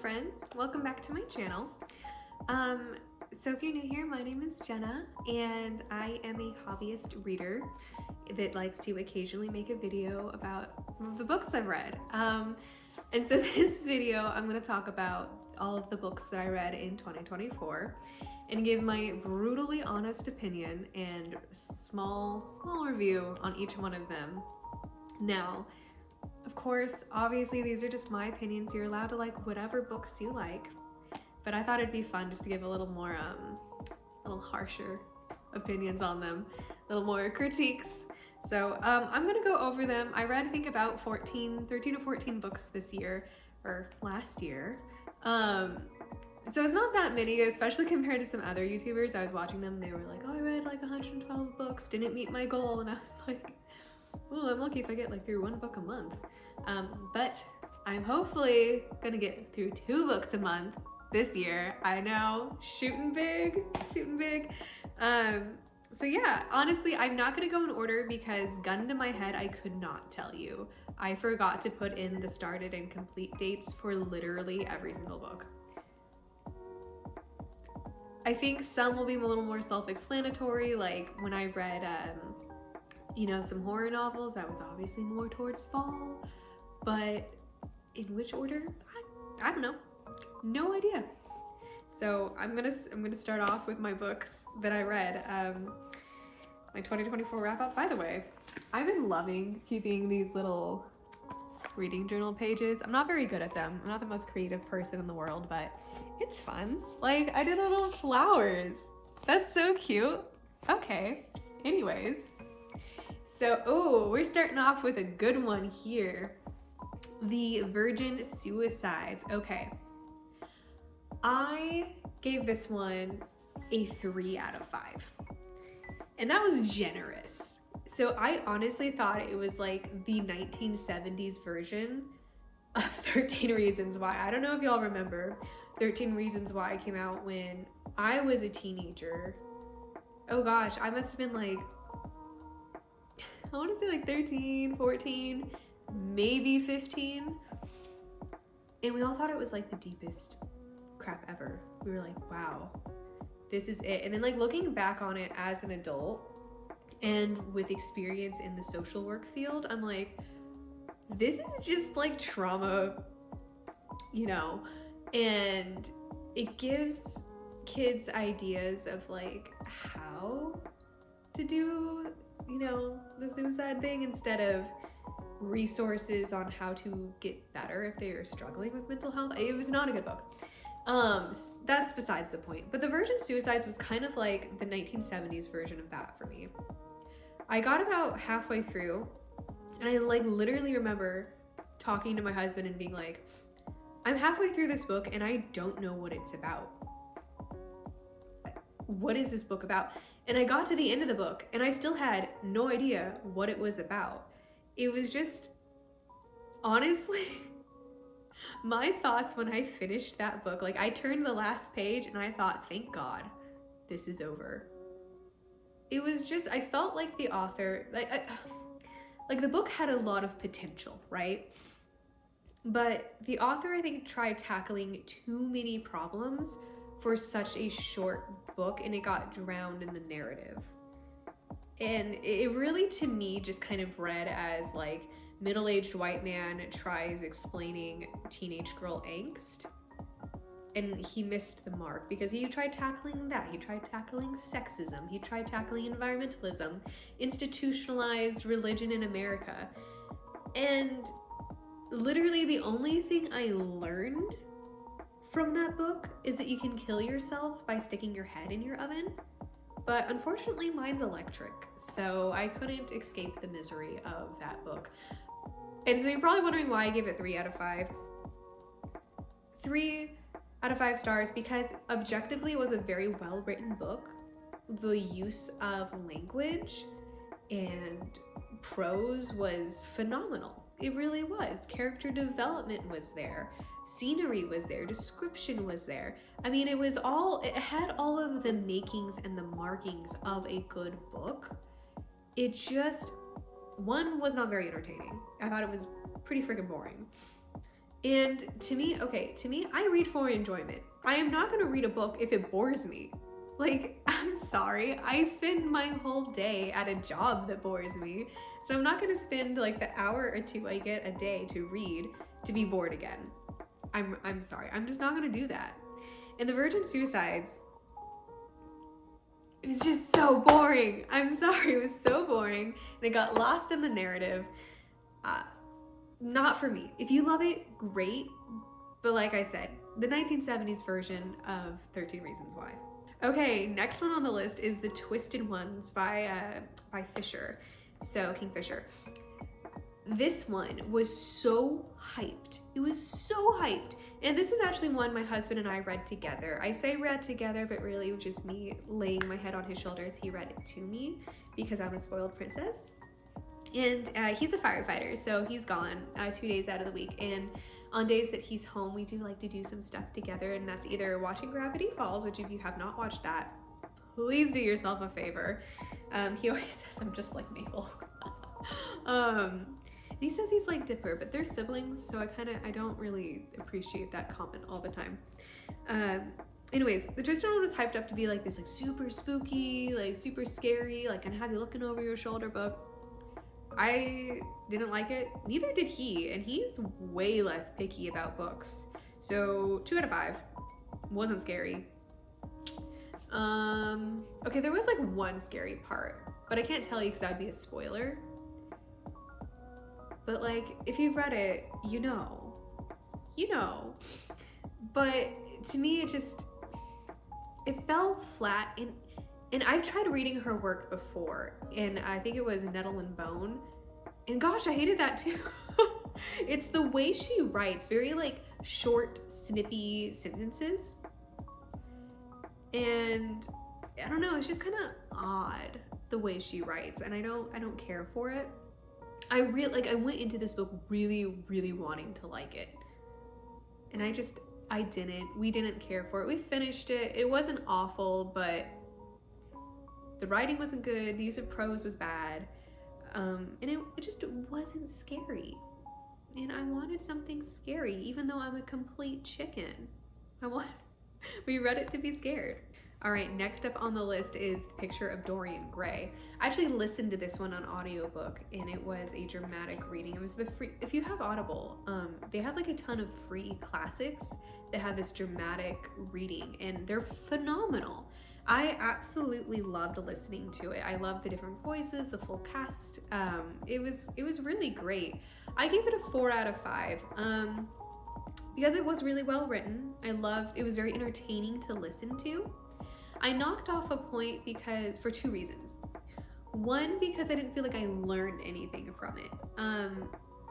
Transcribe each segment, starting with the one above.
friends, welcome back to my channel. So if you're new here, my name is Jenna and I am a hobbyist reader that likes to occasionally make a video about the books I've read. And so this video I'm going to talk about all of the books that I read in 2024 and give my brutally honest opinion and small review on each one of them. Now, of course, obviously these are just my opinions. You're allowed to like whatever books you like, but I thought it'd be fun just to give a little more, a little harsher opinions on them, a little more critiques. So I'm gonna go over them. I read, I think, about 13 to 14 books this year, or last year. So it's not that many, especially compared to some other YouTubers. I was watching them, they were like, oh, I read like 112 books, didn't meet my goal, and I was like, oh, I'm lucky if I get like through one book a month. But I'm hopefully gonna get through 2 books a month this year. I know, shooting big. So yeah, honestly, I'm not gonna go in order because gun to my head, I could not tell you. I forgot to put in the started and complete dates for literally every single book. I think some will be a little more self-explanatory, like when I read you know, some horror novels, that was obviously more towards fall, but in which order? I don't know, no idea. So I'm gonna start off with my books that I read, my 2024 wrap up. By the way, I've been loving keeping these little reading journal pages. I'm not very good at them. I'm not the most creative person in the world, but it's fun. Like, I did little flowers. That's so cute. Okay, anyways. So, oh, we're starting off with a good one here. The Virgin Suicides. Okay. I gave this one a 3 out of 5. And that was generous. So I honestly thought it was like the 1970s version of 13 Reasons Why. I don't know if y'all remember 13 Reasons Why came out when I was a teenager. Oh gosh, I must have been like, I want to say like 13, 14, maybe 15. And we all thought it was like the deepest crap ever. We were like, wow, this is it. And then like looking back on it as an adult and with experience in the social work field, I'm like, this is just like trauma, you know, and it gives kids ideas of like how to do, you know, the suicide thing instead of resources on how to get better if they are struggling with mental health. It was not a good book. That's besides the point. But the Virgin Suicides was kind of like the 1970s version of that for me. I got about halfway through and I like literally remember talking to my husband and being like, I'm halfway through this book and I don't know what it's about. What is this book about? And I got to the end of the book and I still had no idea what it was about. It was just, honestly, my thoughts when I finished that book, like I turned the last page and I thought, thank God, this is over. It was just, I felt like the author, like the book had a lot of potential, right? But the author, I think, tried tackling too many problems for such a short book and it got drowned in the narrative. And it really, to me, just kind of read as like middle-aged white man tries explaining teenage girl angst. And he missed the mark because he tried tackling that. He tried tackling sexism. He tried tackling environmentalism, institutionalized religion in America. And literally the only thing I learned from that book is that you can kill yourself by sticking your head in your oven. But unfortunately, mine's electric, so I couldn't escape the misery of that book. And so you're probably wondering why I gave it 3 out of 5. 3 out of 5 stars because objectively it was a very well-written book. The use of language and prose was phenomenal. It really was. Character development was there. Scenery was there. Description was there. I mean, it had all of the makings and the markings of a good book. It just, one, was not very entertaining. I thought it was pretty freaking boring. And to me, I read for enjoyment. I am not gonna read a book if it bores me. Like, I'm sorry, I spend my whole day at a job that bores me. So I'm not gonna spend like the hour or two I get a day to read to be bored again. I'm sorry, I'm just not gonna do that. And the Virgin Suicides, it was just so boring. I'm sorry, it was so boring. And it got lost in the narrative. Not for me. If you love it, great. But like I said, the 1970s version of 13 Reasons Why. Okay, next one on the list is The Twisted Ones by Fisher. So, Kingfisher. This one was so hyped. It was so hyped. And this was actually one my husband and I read together. I say read together, but really it was just me laying my head on his shoulders. He read it to me because I'm a spoiled princess. And he's a firefighter, so he's gone 2 days out of the week. And on days that he's home, we do like to do some stuff together, and that's either watching Gravity Falls, which if you have not watched that, please do yourself a favor. He always says I'm just like Mabel. And he says he's like Dipper, but they're siblings, so I don't really appreciate that comment all the time. Anyways, The Twisted One was hyped up to be like this like super spooky, like super scary, like gonna have you looking over your shoulder book. I didn't like it, neither did he, and he's way less picky about books. So 2 out of 5, wasn't scary. Okay, there was like one scary part, but I can't tell you because that would be a spoiler. But like, if you've read it, you know. But to me, it fell flat, and I've tried reading her work before, and I think it was Nettle and Bone, and gosh, I hated that too. It's the way she writes, very like short, snippy sentences, and I don't know, it's just kind of odd the way she writes, and I don't care for it. I went into this book really, really wanting to like it, and we didn't care for it. We finished it. It wasn't awful, but the writing wasn't good, the use of prose was bad, and it just wasn't scary. And I wanted something scary, even though I'm a complete chicken. We read it to be scared. All right, next up on the list is The Picture of Dorian Gray. I actually listened to this one on audiobook, and it was a dramatic reading. It was if you have Audible, they have like a ton of free classics that have this dramatic reading, and they're phenomenal. I absolutely loved listening to it. I loved the different voices, the full cast. It was really great. I gave it a 4 out of 5 because it was really well written. It was very entertaining to listen to. I knocked off a point for 2 reasons. One, because I didn't feel like I learned anything from it.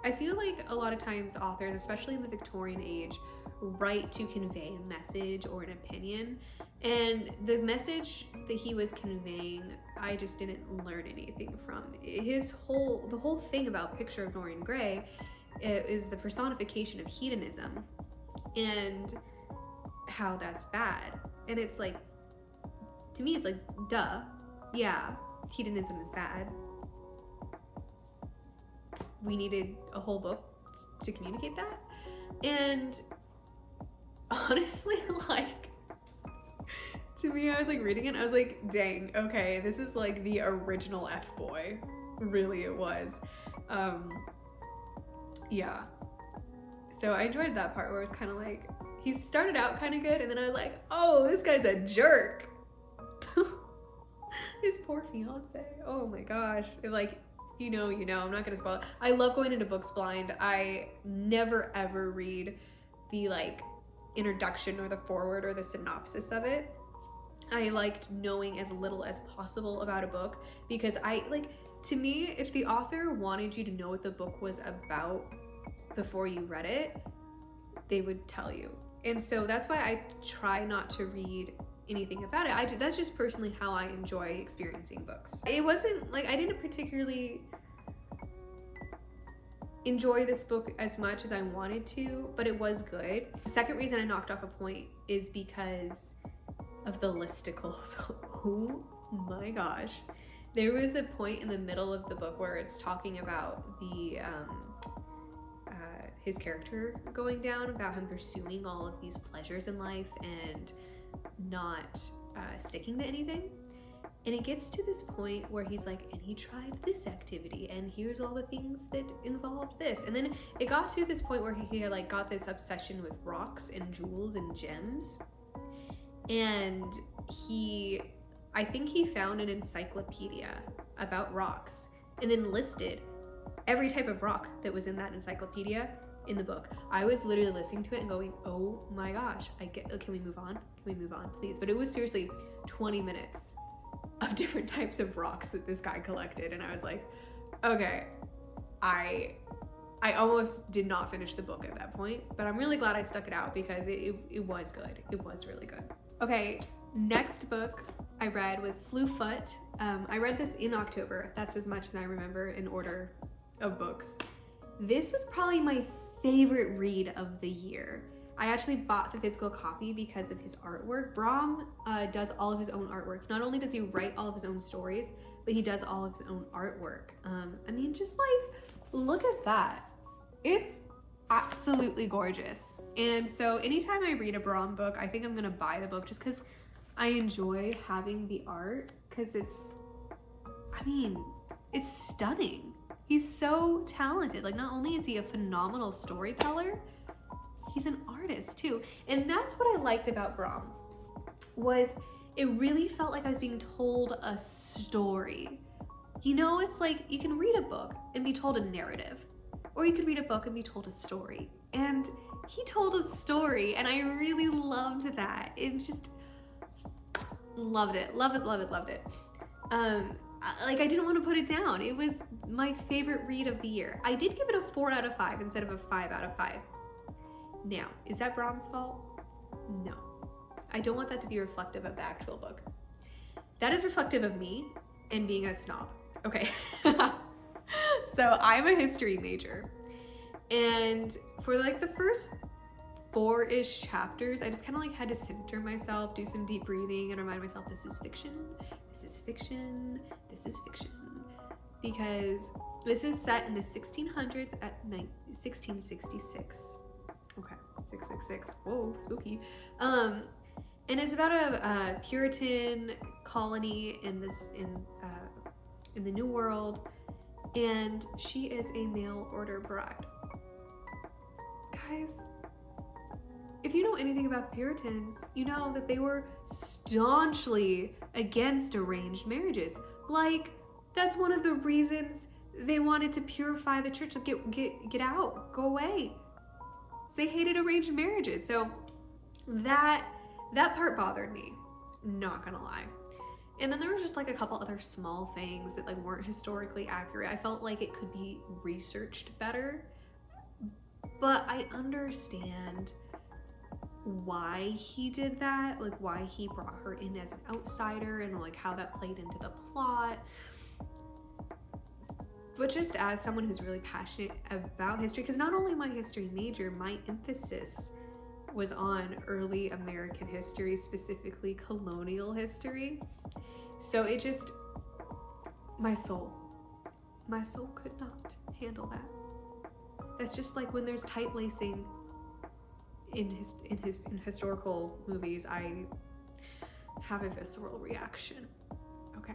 I feel like a lot of times authors, especially in the Victorian age, write to convey a message or an opinion, and the message that he was conveying, I just didn't learn anything from. The whole thing about Picture of Dorian Gray is the personification of hedonism and how that's bad. And it's like, to me, it's like, duh, yeah, hedonism is bad. We needed a whole book to communicate that. And honestly, like, to me, I was like reading it, I was like, dang, okay, this is like the original F-boy. Really, it was. Yeah. So I enjoyed that part where it was kind of like, he started out kind of good, and then I was like, oh, this guy's a jerk. His poor fiance. Oh my gosh. Like, you know, I'm not gonna spoil it. I love going into books blind. I never ever read the like introduction or the foreword or the synopsis of it. I liked knowing as little as possible about a book, because to me, if the author wanted you to know what the book was about before you read it, they would tell you. And so that's why I try not to read anything about it. That's just personally how I enjoy experiencing books. It wasn't like I didn't particularly enjoy this book as much as I wanted to, but it was good. The second reason I knocked off a point is because of the listicles. Oh my gosh. There was a point in the middle of the book where it's talking about the his character going down, about him pursuing all of these pleasures in life and not sticking to anything. And it gets to this point where he's like, and he tried this activity, and here's all the things that involved this. And then it got to this point where he like got this obsession with rocks and jewels and gems. And I think he found an encyclopedia about rocks and then listed every type of rock that was in that encyclopedia in the book. I was literally listening to it and going, oh my gosh, can we move on? Can we move on, please? But it was seriously 20 minutes of different types of rocks that this guy collected. And I was like, okay, I almost did not finish the book at that point, but I'm really glad I stuck it out because it was good. It was really good. Okay, next book I read was Slewfoot. I read this in October. That's as much as I remember in order of books. This was probably my favorite read of the year. I actually bought the physical copy because of his artwork. Brom does all of his own artwork. Not only does he write all of his own stories, but he does all of his own artwork. I mean, just like, look at that. It's absolutely gorgeous. And so anytime I read a Brom book, I think I'm gonna buy the book just because I enjoy having the art, because it's stunning. He's so talented. Like, not only is he a phenomenal storyteller, he's an artist too. And that's what I liked about Brom, was it really felt like I was being told a story. You know, it's like you can read a book and be told a narrative, or you could read a book and be told a story. And he told a story, and I really loved that. It was just, loved it. Like, I didn't want to put it down. It was my favorite read of the year. I did give it a 4 out of 5 instead of a 5 out of 5. Now, is that Brom's fault? No. I don't want that to be reflective of the actual book. That is reflective of me and being a snob. Okay. So I'm a history major. And for like the first 4-ish chapters, I just kind of like had to center myself, do some deep breathing, and remind myself, this is fiction, this is fiction, this is fiction. Because this is set in the 1600s at 1666. Okay, 666. Whoa, spooky. And it's about a Puritan colony in the New World, and she is a mail order bride. Guys, if you know anything about the Puritans, you know that they were staunchly against arranged marriages. Like, that's one of the reasons they wanted to purify the church. Like, get out, go away. They hated arranged marriages. So that part bothered me, not gonna lie. And then there was just like a couple other small things that like weren't historically accurate. I felt like it could be researched better, but I understand why he did that, like why he brought her in as an outsider and like how that played into the plot. But just as someone who's really passionate about history, because not only my history major, my emphasis was on early American history, specifically colonial history. So it just, my soul could not handle that. That's just like when there's tight lacing in historical movies, I have a visceral reaction. Okay.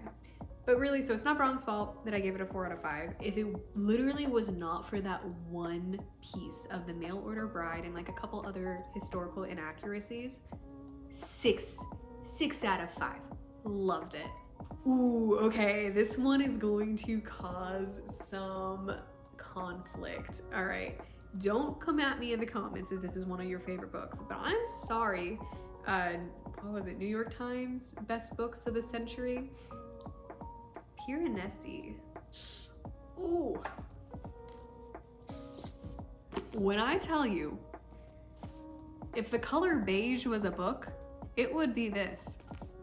But really, so it's not Brom's fault that I gave it a 4 out of 5. If it literally was not for that one piece of the mail order bride and like a couple other historical inaccuracies, 6 out of 5. Loved it. Ooh, okay, this one is going to cause some conflict. All right, don't come at me in the comments if this is one of your favorite books, but I'm sorry. What was it? New York Times best books of the century. Piranesi. Ooh. When I tell you, if The Color Beige was a book, it would be this.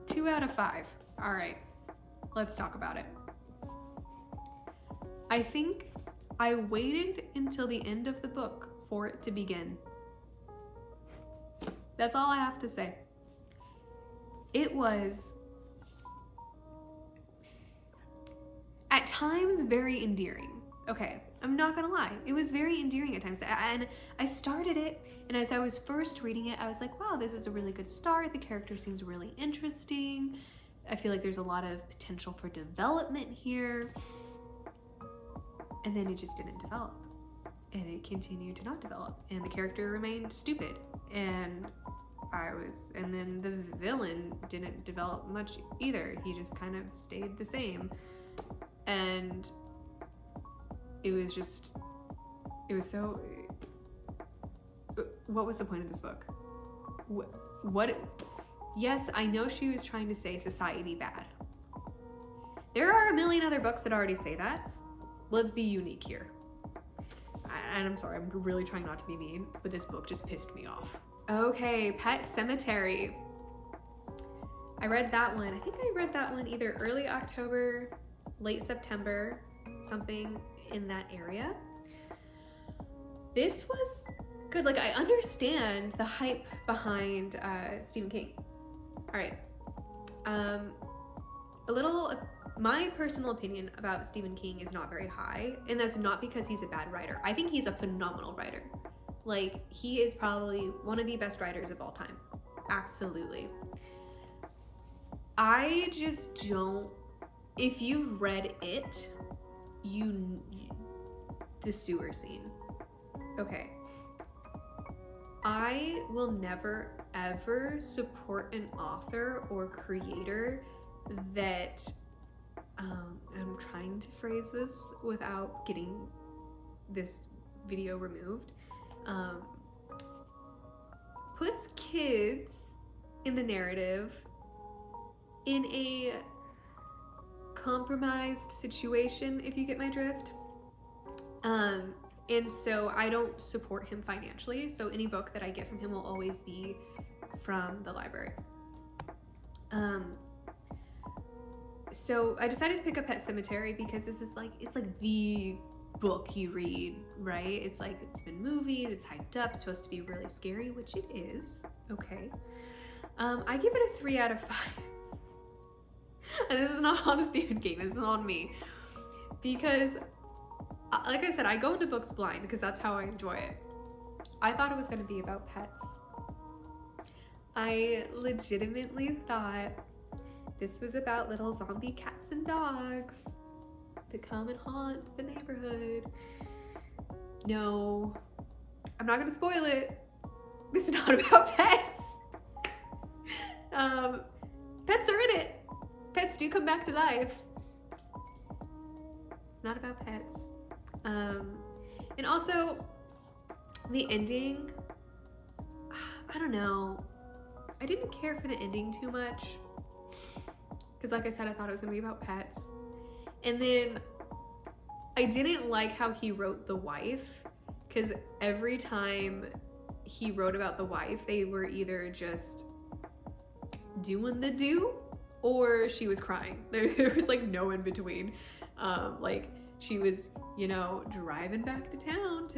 2 out of 5. All right, let's talk about it. I think I waited until the end of the book for it to begin. That's all I have to say. It was at times very endearing. Okay, I'm not gonna lie. It was very endearing at times. And I started it, and as I was first reading it, I was like, wow, this is a really good start. The character seems really interesting. I feel like there's a lot of potential for development here. And then it just didn't develop. And it continued to not develop. And the character remained stupid. And then the villain didn't develop much either. He just kind of stayed the same. And it was so, what was the point of this book? What? Yes, I know she was trying to say society bad. There are a million other books that already say that. Let's be unique here. And I'm sorry, I'm really trying not to be mean, but this book just pissed me off. Okay, Pet Sematary. I read that one. I think I read that one either early October, late September, something in that area. This was good. Like, I understand the hype behind Stephen King. All right. My personal opinion about Stephen King is not very high, and that's not because he's a bad writer. I think he's a phenomenal writer. Like, he is probably one of the best writers of all time. Absolutely. I just don't, if you've read it, the sewer scene. Okay. I will never ever support an author or creator that, I'm trying to phrase this without getting this video removed, puts kids in the narrative in a compromised situation, if you get my drift. And so I don't support him financially, so any book that I get from him will always be from the library. So I decided to pick up Pet Sematary because this is like, it's like the book you read, right? It's like, it's been movies, it's hyped up, it's supposed to be really scary, which it is. Okay. I give it a 3 out of 5. And this is not on Stephen King, this is on me. Because, like I said, I go into books blind because that's how I enjoy it. I thought it was going to be about pets. I legitimately thought this was about little zombie cats and dogs that come and haunt the neighborhood. No, I'm not going to spoil it. It's not about pets. Pets are in it. Pets do come back to life. Not about pets. And also, the ending, I don't know. I didn't care for the ending too much. Because like I said, I thought it was going to be about pets. And then I didn't like how he wrote the wife. Because every time he wrote about the wife, they were either just doing the do or she was crying. There was like no in between. Like she was, you know, driving back to town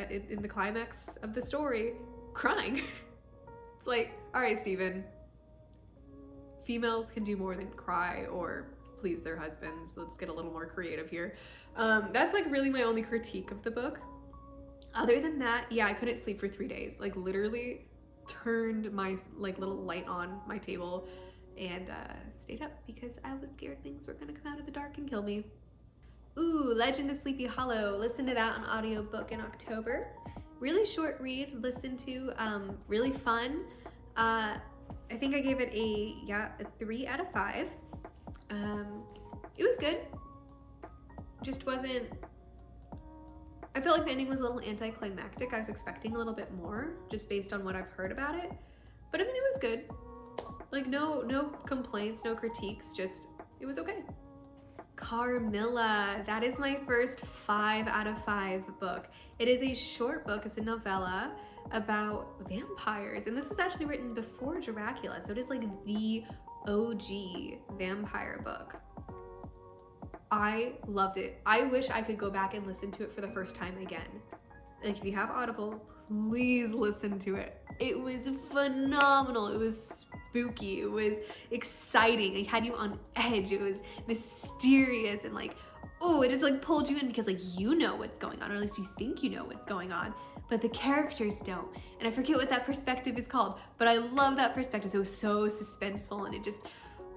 in the climax of the story, crying. It's like, all right, Stephen, females can do more than cry or please their husbands. Let's get a little more creative here. That's like really my only critique of the book. Other than that, yeah, I couldn't sleep for 3 days. Like literally turned my like little light on my table and stayed up because I was scared things were gonna come out of the dark and kill me. Ooh, Legend of Sleepy Hollow. Listen to that on audiobook in October. Really short read, listen to, really fun. I think I gave it a 3 out of 5. It was good. Just wasn't, I felt like the ending was a little anticlimactic. I was expecting a little bit more just based on what I've heard about it. But I mean, it was good. Like no complaints, no critiques, just, it was okay. Carmilla, that is my first 5 out of 5 book. It is a short book, it's a novella about vampires. And this was actually written before Dracula, so it is like the OG vampire book. I loved it. I wish I could go back and listen to it for the first time again. Like if you have Audible, please listen to it. It was phenomenal. It was spooky. It was exciting. It had you on edge. It was mysterious and like, oh, it just like pulled you in because like you know what's going on, or at least you think you know what's going on, but the characters don't. And I forget what that perspective is called, but I love that perspective. It was so suspenseful, and it just,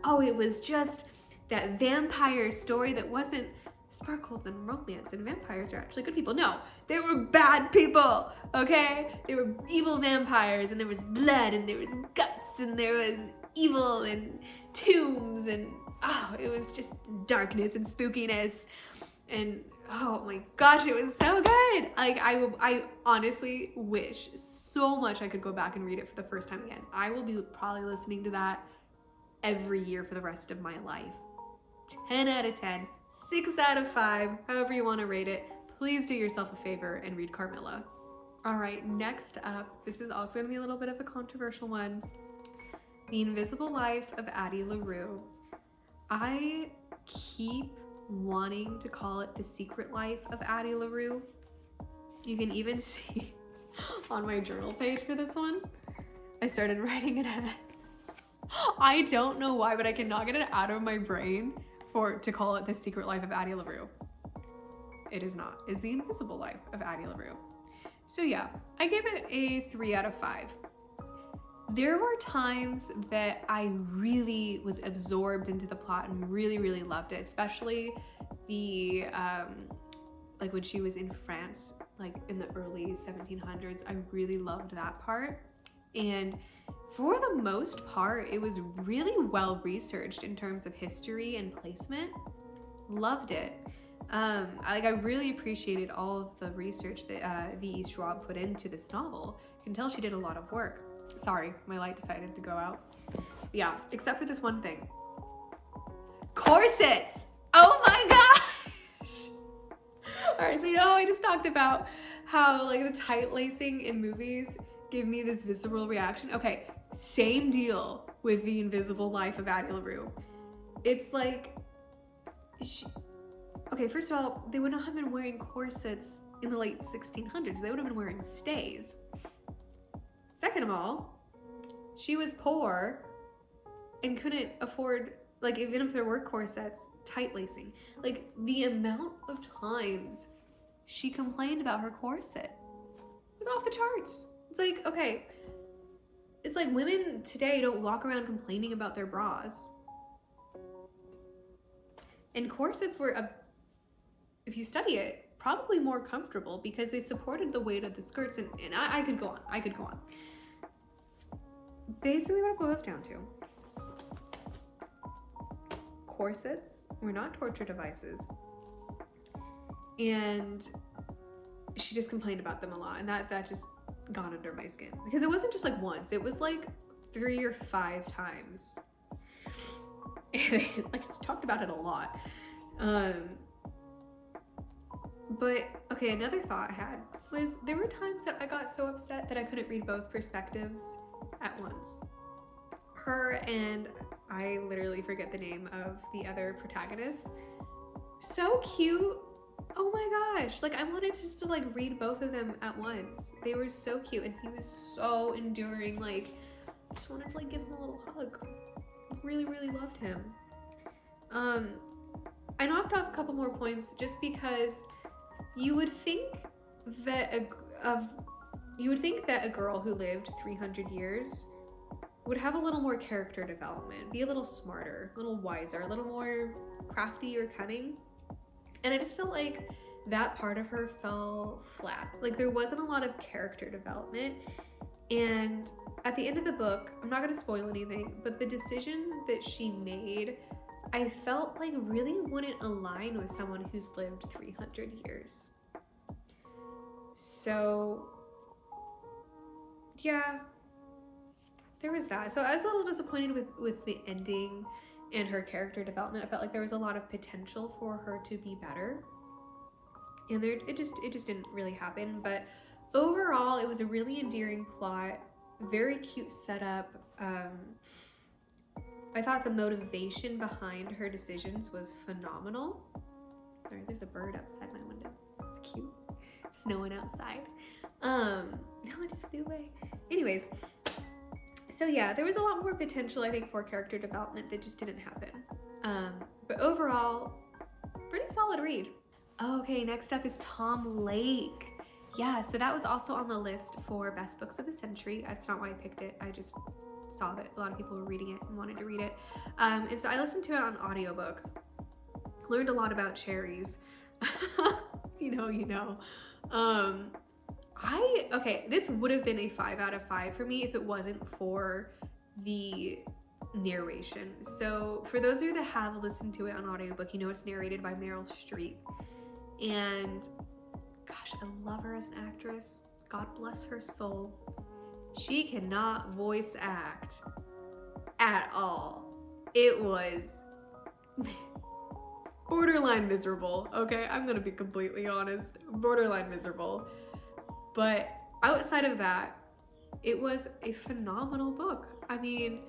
oh, it was just that vampire story that wasn't sparkles and romance and vampires are actually good people. No, they were bad people, okay? They were evil vampires, and there was blood, and there was guts, and there was evil and tombs, and oh, it was just darkness and spookiness, and oh my gosh, it was so good. Like I honestly wish so much I could go back and read it for the first time again. I will be probably listening to that every year for the rest of my life. 10 out of 10, 6 out of 5, however you want to rate it. Please do yourself a favor and read Carmilla. All right, next up, this is also gonna be a little bit of a controversial one. The Invisible Life of Addie LaRue. I keep wanting to call it The Secret Life of Addie LaRue. You can even see on my journal page for this one, I started writing it as, I don't know why, but I cannot get it out of my brain to call it The Secret Life of Addie LaRue. It is not. It's The Invisible Life of Addie LaRue. So yeah, I gave it a 3 out of 5. There were times that I really was absorbed into the plot and really, really loved it, especially the, like when she was in France, like in the early 1700s, I really loved that part. And for the most part, it was really well researched in terms of history and placement. Loved it. I really appreciated all of the research that V.E. Schwab put into this novel. You can tell she did a lot of work. Sorry, my light decided to go out. Yeah, except for this one thing. Corsets! Oh my gosh! Alright, so you know how I just talked about how like the tight lacing in movies give me this visceral reaction? Okay, same deal with The Invisible Life of Addie LaRue. It's like, okay, first of all, they would not have been wearing corsets in the late 1600s. They would have been wearing stays. Second of all, she was poor and couldn't afford, like, even if there were corsets, tight lacing. Like, the amount of times she complained about her corset was off the charts. It's like, okay, it's like women today don't walk around complaining about their bras. And corsets were, if you study it, probably more comfortable because they supported the weight of the skirts, and I could go on, I could go on. Basically what it boils down to, corsets were not torture devices, and she just complained about them a lot, and that just got under my skin because it wasn't just like once, it was like 3 or 5 times. And like she talked about it a lot. But okay, another thought I had was there were times that I got so upset that I couldn't read both perspectives at once. Her and I literally forget the name of the other protagonist. So cute. Oh my gosh. Like I wanted just to like read both of them at once. They were so cute and he was so enduring. Like I just wanted to like give him a little hug. Really, really loved him. I knocked off a couple more points just because you would think that a girl who lived 300 years would have a little more character development, be a little smarter, a little wiser, a little more crafty or cunning. And I just felt like that part of her fell flat. Like there wasn't a lot of character development. And at the end of the book, I'm not going to spoil anything, but the decision that she made, I felt like really wouldn't align with someone who's lived 300 years. So yeah, there was that. So I was a little disappointed with the ending and her character development. I felt like there was a lot of potential for her to be better, and it just didn't really happen. But overall, it was a really endearing plot, very cute setup. I thought the motivation behind her decisions was phenomenal. Sorry, there's a bird outside my window. It's cute. Snowing outside. No, it just flew away. Anyways, so yeah, there was a lot more potential, I think, for character development that just didn't happen. But overall, pretty solid read. Okay, next up is Tom Lake. Yeah, so that was also on the list for best books of the century. That's not why I picked it. I just saw that a lot of people were reading it and wanted to read it. And so I listened to it on audiobook. Learned a lot about cherries. You know. Okay, this would have been a 5 out of 5 for me if it wasn't for the narration. So for those of you that have listened to it on audiobook, you know it's narrated by Meryl Streep. And gosh, I love her as an actress. God bless her soul. She cannot voice act at all. It was borderline miserable, okay? I'm gonna be completely honest. Borderline miserable. But outside of that, it was a phenomenal book. I mean,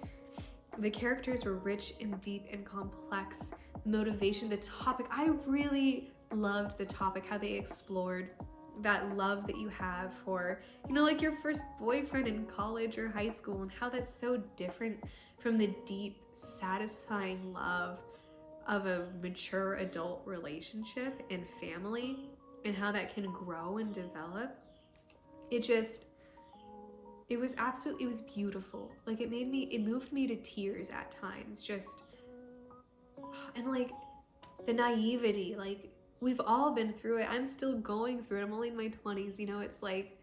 the characters were rich and deep and complex. The motivation, the topic, I really loved the topic, how they explored that love that you have for, like your first boyfriend in college or high school, and how that's so different from the deep, satisfying love of a mature adult relationship and family, and how that can grow and develop. It was beautiful. Like it moved me to tears at times, and like the naivety, like we've all been through it. I'm still going through it. I'm only in my 20s, it's like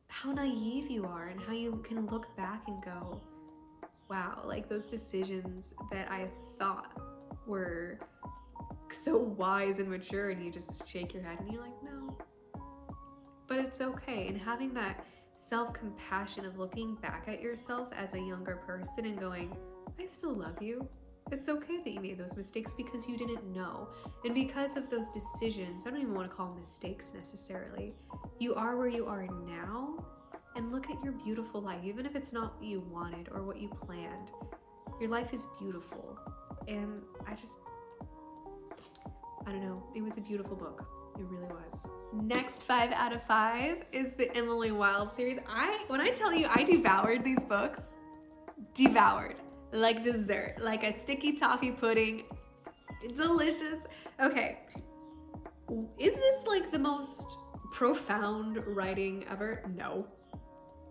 how naive you are and how you can look back and go, wow, like those decisions that I thought were so wise and mature, and you just shake your head and you're like, no. But it's okay. And having that self-compassion of looking back at yourself as a younger person and going, I still love you. It's okay that you made those mistakes because you didn't know. And because of those decisions, I don't even want to call them mistakes necessarily, you are where you are now. And look at your beautiful life. Even if it's not what you wanted or what you planned, your life is beautiful. And I don't know. It was a beautiful book. It really was. Next 5 out of 5 is the Emily Wilde series. When I tell you I devoured these books, devoured like dessert, like a sticky toffee pudding. Delicious. Okay. Is this like the most profound writing ever? No.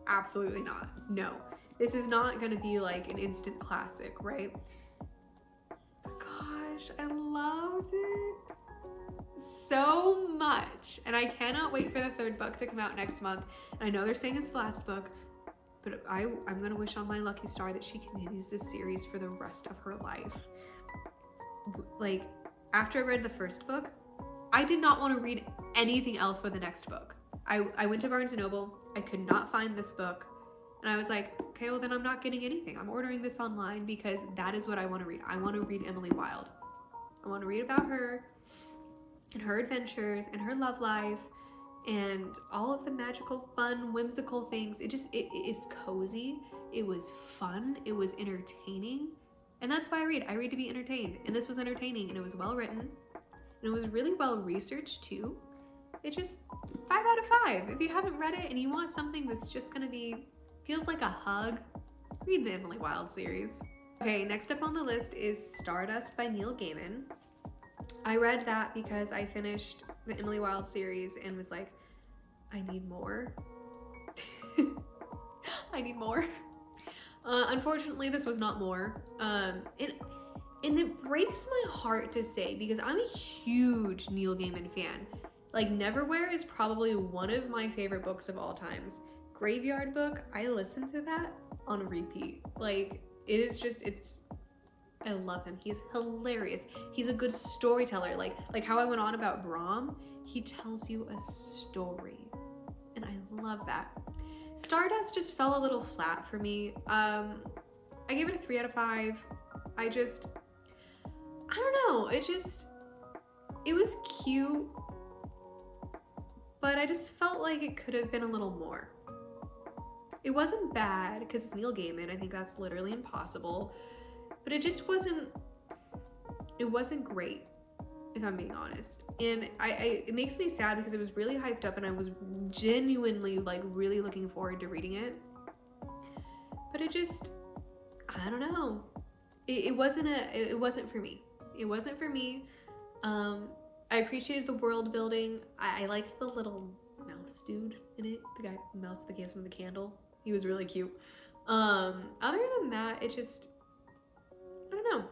Absolutely not. No. This is not going to be like an instant classic, right? But gosh, I loved it so much, and I cannot wait for the 3rd book to come out next month. I know they're saying it's the last book, but I'm gonna wish on my lucky star that she continues this series for the rest of her life. Like, after I read the 1st book, I did not want to read anything else but the next book. I went to Barnes & Noble, I could not find this book, and I was like, okay, well then I'm not getting anything. I'm ordering this online because that is what I want to read. I want to read Emily Wilde. I want to read about her and her adventures and her love life and all of the magical, fun, whimsical things. It's cozy. It was fun. It was entertaining. And that's why I read. I read to be entertained. And this was entertaining, and it was well written. And it was really well researched too. It just 5 out of 5. If you haven't read it and you want something that's just gonna feels like a hug, read the Emily Wilde series. Okay, next up on the list is Stardust by Neil Gaiman. I read that because I finished the Emily Wilde series and was like, I need more. I need more. Unfortunately, this was not more. And it breaks my heart to say, because I'm a huge Neil Gaiman fan. Like, Neverwhere is probably one of my favorite books of all times. Graveyard Book, I listen to that on repeat. Like, I love him. He's hilarious. He's a good storyteller. Like how I went on about Brahm, he tells you a story. And I love that. Stardust just fell a little flat for me. I gave it a 3 out of 5. I don't know. It was cute, but I just felt like it could have been a little more. It wasn't bad because it's Neil Gaiman. I think that's literally impossible. But it just wasn't great, if I'm being honest. And it makes me sad because it was really hyped up and I was genuinely like really looking forward to reading it. But I don't know. It wasn't for me. It wasn't for me. I appreciated the world building. I liked the little mouse dude in it, the mouse that gave him the candle. He was really cute. Other than that, it just, I don't know.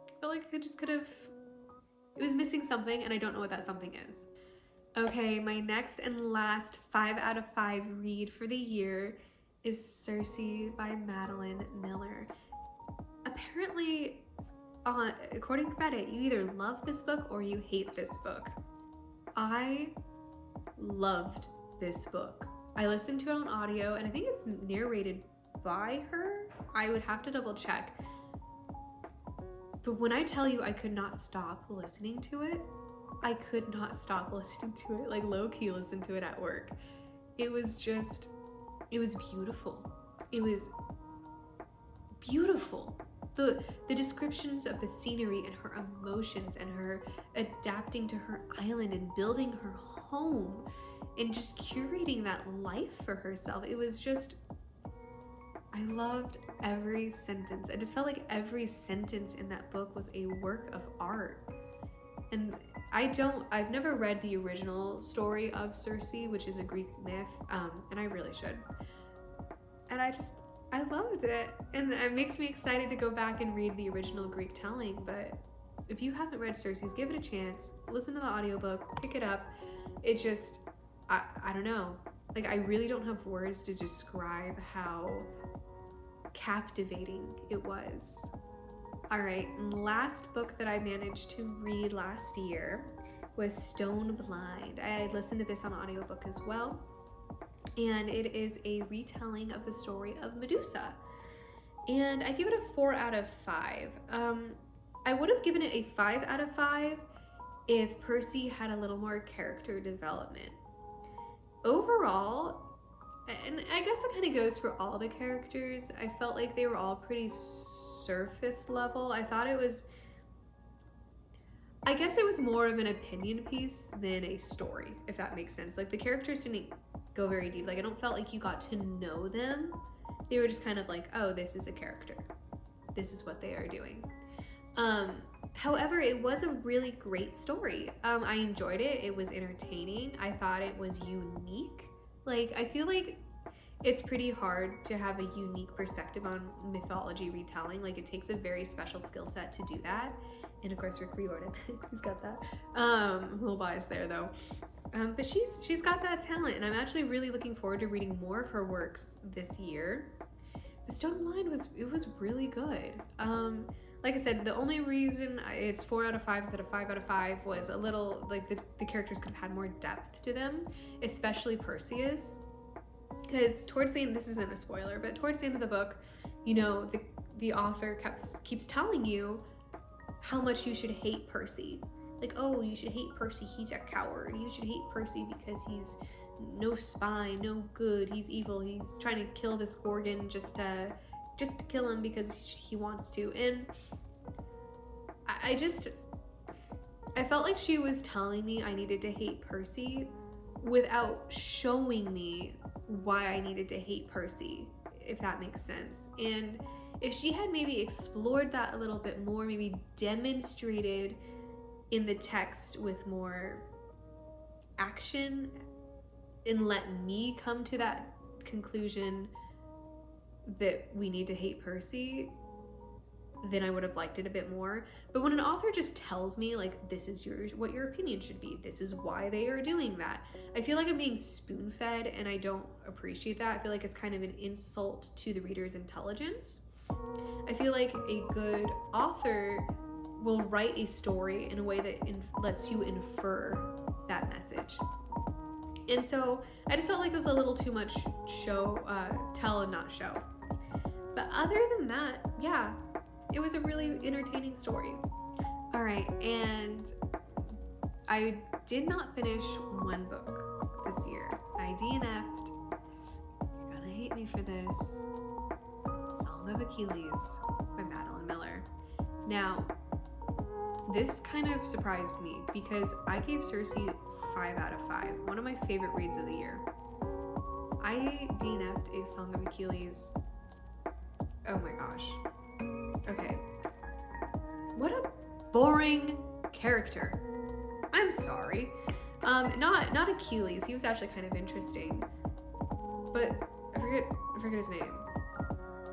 I felt like it just could have, it was missing something, and I don't know what that something is. Okay, my next and last 5 out of 5 read for the year is Circe by Madeline Miller. Apparently, according to Reddit, you either love this book or you hate this book. I loved this book. I listened to it on audio, and I think it's narrated by her. I would have to double check. But when I tell you I could not stop listening to it, I could not stop listening to it, like low-key listen to it at work. It was just, it was beautiful. It was beautiful. The descriptions of the scenery and her emotions and her adapting to her island and building her home and just curating that life for herself. It was just, I loved every sentence. I just felt like every sentence in that book was a work of art. And I've never read the original story of Circe, which is a Greek myth, and I really should. And I loved it. And it makes me excited to go back and read the original Greek telling, but if you haven't read Circe's, give it a chance. Listen to the audiobook, pick it up. It just, I don't know. Like, I really don't have words to describe how captivating it was. All right, and last book that I managed to read last year was Stone Blind. I listened to this on audiobook as well, and it is a retelling of the story of Medusa. And I give it a 4 out of 5. I would have given it a 5 out of 5 if Percy had a little more character development. Overall, and I guess that kind of goes for all the characters, I felt like they were all pretty surface level. I guess it was more of an opinion piece than a story, if that makes sense. Like, the characters didn't go very deep. Like, I don't felt like you got to know them. They were just kind of like, oh, this is a character. This is what they are doing. However, it was a really great story. I enjoyed it. It was entertaining. I thought it was unique. Like, I feel like it's pretty hard to have a unique perspective on mythology retelling. Like, it takes a very special skill set to do that. And of course, Rick Riordan, he's got that. I'm a little biased there though. But she's got that talent, and I'm actually really looking forward to reading more of her works this year. The Stone Blind was really good. Like I said, the only reason it's 4 out of 5 instead of 5 out of 5 was a little, like, the characters could have had more depth to them, especially Perseus. Because towards the end, this isn't a spoiler, but towards the end of the book, you know, the author keeps telling you how much you should hate Percy. Like, oh, you should hate Percy, he's a coward. You should hate Percy because he's no spy, no good, he's evil, he's trying to kill this Gorgon just to kill him because he wants to. And I felt like she was telling me I needed to hate Percy without showing me why I needed to hate Percy, if that makes sense. And if she had maybe explored that a little bit more, maybe demonstrated in the text with more action and let me come to that conclusion that we need to hate Percy, then I would have liked it a bit more. But when an author just tells me, like, this is what your opinion should be, this is why they are doing that, I feel like I'm being spoon-fed, and I don't appreciate that. I feel like it's kind of an insult to the reader's intelligence. I feel like a good author will write a story in a way that lets you infer that message. And so I just felt like it was a little too much tell and not show. But other than that, yeah, it was a really entertaining story. All right, and I did not finish one book this year. I DNF'd. You're gonna hate me for this. Song of Achilles by Madeline Miller. Now, this kind of surprised me because I gave Circe 5 out of 5. One of my favorite reads of the year. I DNF'd A Song of Achilles. Oh my gosh. Okay. What a boring character. I'm sorry. Not Achilles. He was actually kind of interesting, but I forget his name.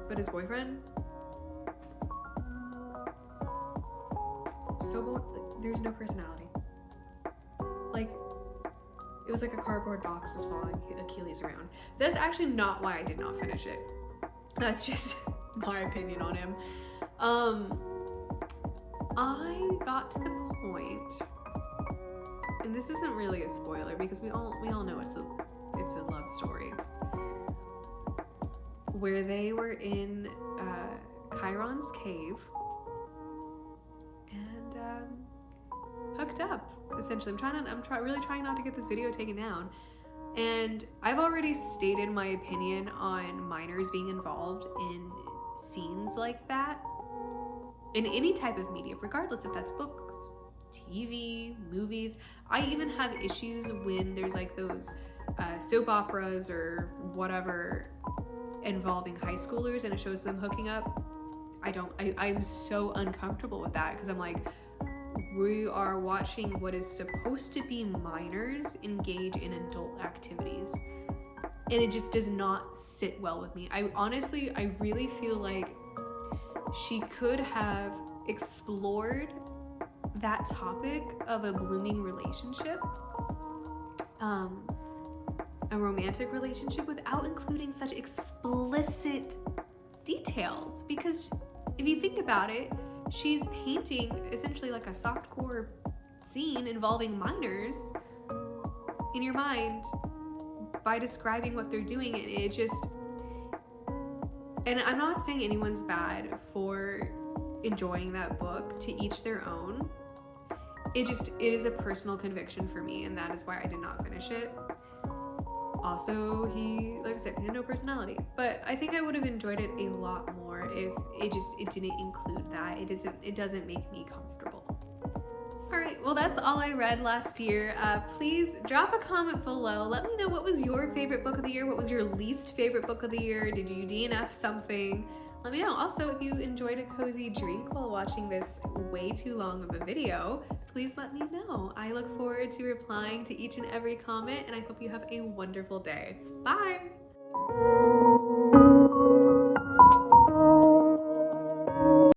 But his boyfriend. There's no personality. Like, it was like a cardboard box was following Achilles around. That's actually not why I did not finish it. That's just my opinion on him. I got to the point, and this isn't really a spoiler because we all know it's a love story, where they were in Chiron's cave and hooked up. Essentially, I'm really trying not to get this video taken down. And I've already stated my opinion on minors being involved in scenes like that in any type of media, regardless if that's books, TV, movies. I even have issues when there's like those soap operas or whatever involving high schoolers and it shows them hooking up. I'm so uncomfortable with that because I'm like, we are watching what is supposed to be minors engage in adult activities, and it just does not sit well with me. I really feel like she could have explored that topic of a blooming relationship, a romantic relationship, without including such explicit details. Because if you think about it, she's painting essentially like a softcore scene involving minors in your mind by describing what they're doing. And it just, and I'm not saying anyone's bad for enjoying that book, to each their own. It is a personal conviction for me, and that is why I did not finish it. Also, he, like I said, he had no personality, but I think I would have enjoyed it a lot more if it didn't include that. It doesn't make me comfortable. All right, well, that's all I read last year. Please drop a comment below. Let me know, what was your favorite book of the year? What was your least favorite book of the year? Did you DNF something? Let me know. Also, if you enjoyed a cozy drink while watching this way too long of a video, please let me know. I look forward to replying to each and every comment, and I hope you have a wonderful day. Bye!